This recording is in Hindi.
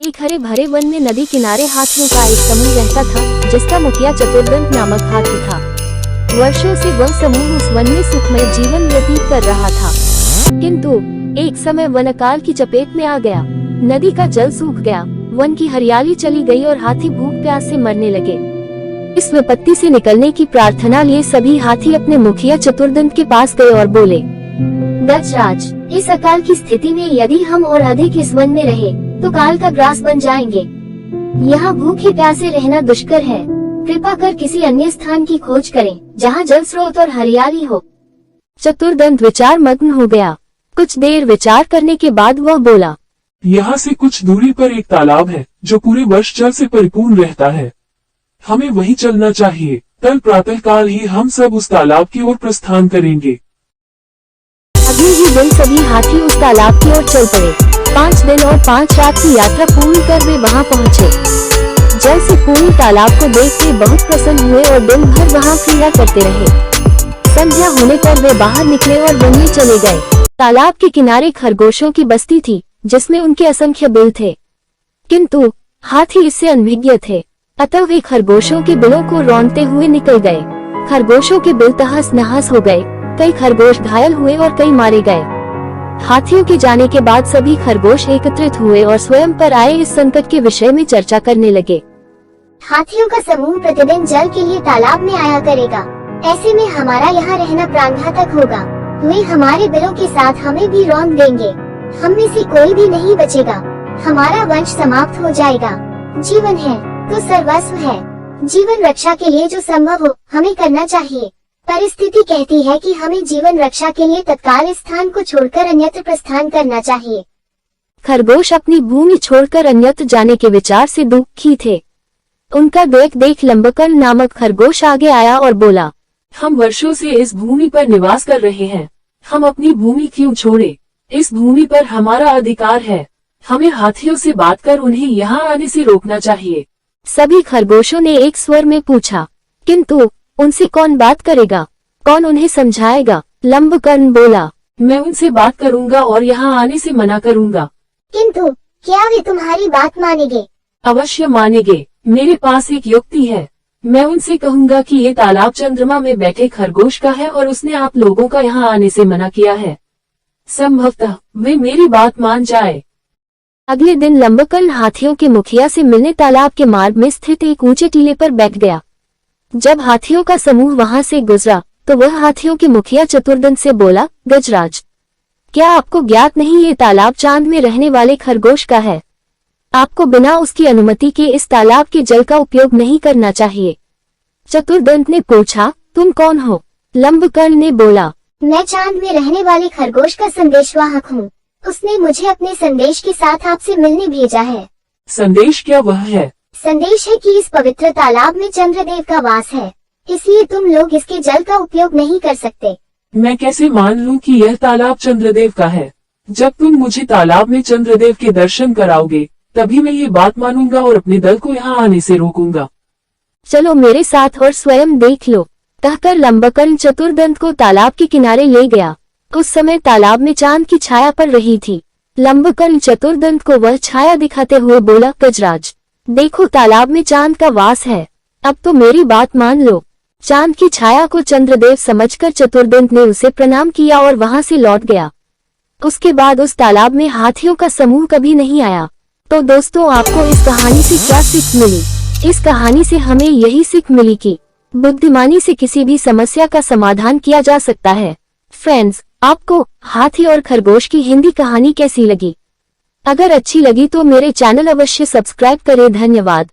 एक हरे भरे वन में नदी किनारे हाथियों का एक समूह रहता था, जिसका मुखिया चतुर्दंत नामक हाथी था। वर्षों से वह समूह उस वन में सुखमय जीवन व्यतीत कर रहा था, किंतु एक समय वन अकाल की चपेट में आ गया। नदी का जल सूख गया, वन की हरियाली चली गई और हाथी भूख प्यास से मरने लगे। इस विपत्ति से निकलने की प्रार्थना लिए सभी हाथी अपने मुखिया चतुर्दंत के पास गए और बोले, गजराज, इस अकाल की स्थिति में यदि हम और अधिक इस वन में रहे तो काल का ग्रास बन जाएंगे। यहाँ भूखे प्यासे रहना दुष्कर है। कृपा कर किसी अन्य स्थान की खोज करें जहाँ जल स्रोत और हरियाली हो। चतुर्दंत विचार मग्न हो गया। कुछ देर विचार करने के बाद वह बोला, यहाँ से कुछ दूरी पर एक तालाब है जो पूरे वर्ष जल से परिपूर्ण रहता है। हमें वहीं चलना चाहिए। कल प्रातःकाल ही हम सब उस तालाब की ओर प्रस्थान करेंगे। अगले ही दिन सभी हाथी उस तालाब की ओर चल पड़े। 5 दिन और 5 रात की यात्रा पूर्ण कर वे वहां पहुंचे। जल से पूर्ण तालाब को देख के बहुत प्रसन्न हुए और दिन भर वहां क्रीड़ा करते रहे। संध्या होने पर वे बाहर निकले और वन में चले गए। तालाब के किनारे खरगोशों की बस्ती थी, जिसमें उनके असंख्य बिल थे, किंतु हाथी इससे अनभिज्ञ थे, अतः वे खरगोशों के बिलों को रौंदते हुए निकल गए। खरगोशों के बिल तहस नहस हो गए, कई खरगोश घायल हुए और कई मारे गए। हाथियों के जाने के बाद सभी खरगोश एकत्रित हुए और स्वयं पर आए इस संकट के विषय में चर्चा करने लगे। हाथियों का समूह प्रतिदिन जल के लिए तालाब में आया करेगा। ऐसे में हमारा यहाँ रहना प्राणघातक होगा। वे हमारे बिलों के साथ हमें भी रौंद देंगे। हम में से कोई भी नहीं बचेगा। हमारा वंश समाप्त हो जाएगा। जीवन है तो सर्वस्व है। जीवन रक्षा के लिए जो संभव हो हमें करना चाहिए। परिस्थिति कहती है कि हमें जीवन रक्षा के लिए तत्काल इस स्थान को छोड़कर अन्यत्र प्रस्थान करना चाहिए। खरगोश अपनी भूमि छोड़कर अन्यत्र जाने के विचार से दुखी थे। उनका देख लंबकर्ण नामक खरगोश आगे आया और बोला, हम वर्षों से इस भूमि पर निवास कर रहे हैं। हम अपनी भूमि क्यों छोड़े? इस भूमि पर हमारा अधिकार है। हमें हाथियों से बात कर उन्हें यहाँ आने से रोकना चाहिए। सभी खरगोशों ने एक स्वर में पूछा, किंतु उनसे कौन बात करेगा? कौन उन्हें समझाएगा? लंबकर्ण बोला, मैं उनसे बात करूंगा और यहाँ आने से मना करूंगा। किंतु क्या वे तुम्हारी बात मानेंगे? अवश्य मानेंगे। मेरे पास एक युक्ति है। मैं उनसे कहूंगा कि ये तालाब चंद्रमा में बैठे खरगोश का है और उसने आप लोगों का यहाँ आने से मना किया है। संभवतः वे मेरी बात मान जाए। अगले दिन लंबकर्ण हाथियों के मुखिया से मिलने तालाब के मार्ग में स्थित एक ऊंचे टीले पर बैठ गया। जब हाथियों का समूह वहां से गुजरा तो वह हाथियों के मुखिया चतुर्दंत से बोला, गजराज, क्या आपको ज्ञात नहीं ये तालाब चांद में रहने वाले खरगोश का है? आपको बिना उसकी अनुमति के इस तालाब के जल का उपयोग नहीं करना चाहिए। चतुर्दंत ने पूछा, तुम कौन हो? लंबकर्ण ने बोला, मैं चांद में रहने वाले खरगोश का संदेशवाहक हूँ। उसने मुझे अपने संदेश के साथ आपसे मिलने भेजा है। संदेश क्या वह है? संदेश है कि इस पवित्र तालाब में चंद्रदेव का वास है, इसलिए तुम लोग इसके जल का उपयोग नहीं कर सकते। मैं कैसे मान लूं कि यह तालाब चंद्रदेव का है? जब तुम मुझे तालाब में चंद्रदेव के दर्शन कराओगे तभी मैं ये बात मानूंगा और अपने दल को यहाँ आने से रोकूंगा। चलो मेरे साथ और स्वयं देख लो। कहकर लंबकर्ण चतुर्दंत को तालाब के किनारे ले गया। उस समय तालाब में चांद की छाया पड़ रही थी। लंबकर्ण चतुर्दंत को वह छाया दिखाते हुए बोला, गजराज, देखो तालाब में चांद का वास है। अब तो मेरी बात मान लो। चांद की छाया को चंद्रदेव समझकर चतुर्दंत ने उसे प्रणाम किया और वहां से लौट गया। उसके बाद उस तालाब में हाथियों का समूह कभी नहीं आया। तो दोस्तों, आपको इस कहानी से क्या सीख मिली? इस कहानी से हमें यही सीख मिली कि बुद्धिमानी से किसी भी समस्या का समाधान किया जा सकता है। फ्रेंड्स, आपको हाथी और खरगोश की हिंदी कहानी कैसी लगी? अगर अच्छी लगी तो मेरे चैनल अवश्य सब्सक्राइब करें। धन्यवाद।